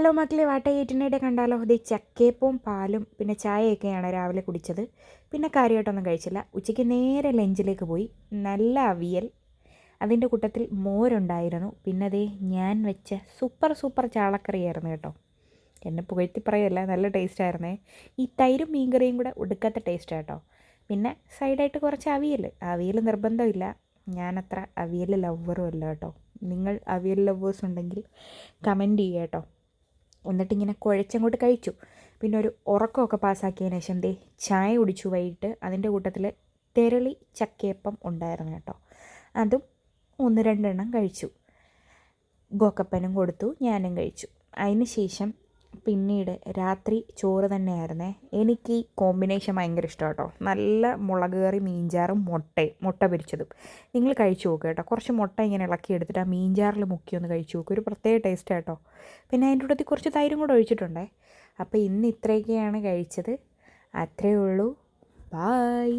Hello മക്കളെ, വാട്ട കണ്ടാലോ. ഇത് ചക്കയപ്പവും പാലും പിന്നെ ചായയൊക്കെയാണ് രാവിലെ കുടിച്ചത്. പിന്നെ കാര്യമായിട്ടൊന്നും കഴിച്ചില്ല. ഉച്ചയ്ക്ക് നേരെ ലഞ്ചിലേക്ക് പോയി. നല്ല അവിയൽ, അതിൻ്റെ കൂട്ടത്തിൽ മോരുണ്ടായിരുന്നു. പിന്നെ അതേ ഞാൻ വെച്ച സൂപ്പർ ചാളക്കറിയായിരുന്നു കേട്ടോ. എന്നെ പുകഴ്ത്തി പറയുമല്ല, നല്ല ടേസ്റ്റായിരുന്നേ. ഈ തൈരും മീൻകറിയും കൂടെ ഒടുക്കത്തെ ടേസ്റ്റ് കേട്ടോ. പിന്നെ സൈഡായിട്ട് കുറച്ച് അവിയൽ നിർബന്ധമില്ല. ഞാനത്ര അവിയൽ ലവ്വറും അല്ല കേട്ടോ. നിങ്ങൾ അവിയൽ ലവ്വേഴ്സ് ഉണ്ടെങ്കിൽ കമൻറ്റ് ചെയ്യുക കേട്ടോ. എന്നിട്ടിങ്ങനെ കുഴച്ചങ്ങോട്ട് കഴിച്ചു. പിന്നെ ഒരു ഉറക്കമൊക്കെ പാസ്സാക്കിയതിന് ശേഷം ചായ കുടിച്ചു വൈകിട്ട്. അതിൻ്റെ കൂട്ടത്തിൽ തെരളി ചക്കയപ്പം ഉണ്ടായിരുന്നു കേട്ടോ. അതും 1-2 എണ്ണം കഴിച്ചു. ഗോക്കപ്പനും കൊടുത്തു, ഞാനും കഴിച്ചു. അതിന് ശേഷം പിന്നീട് രാത്രി ചോറ് തന്നെയായിരുന്നേ. എനിക്ക് ഈ കോമ്പിനേഷൻ ഭയങ്കര ഇഷ്ടം കേട്ടോ. നല്ല മുളക് കറി, മീൻചാറും മുട്ട പൊരിച്ചതും. നിങ്ങൾ കഴിച്ചു നോക്കുക കേട്ടോ. കുറച്ച് മുട്ട ഇങ്ങനെ ഇളക്കി എടുത്തിട്ട് ആ മീൻചാറിൽ മുക്കി ഒന്ന് കഴിച്ചു നോക്കുക. ഒരു പ്രത്യേക ടേസ്റ്റ് കേട്ടോ. പിന്നെ അതിൻ്റെ കൂട്ടത്തിൽ കുറച്ച് തൈരും കൂടെ ഒഴിച്ചിട്ടുണ്ടേ. അപ്പോൾ ഇന്ന് ഇത്രയൊക്കെയാണ് കഴിച്ചത്. അത്രയേ ഉള്ളൂ. ബായ്.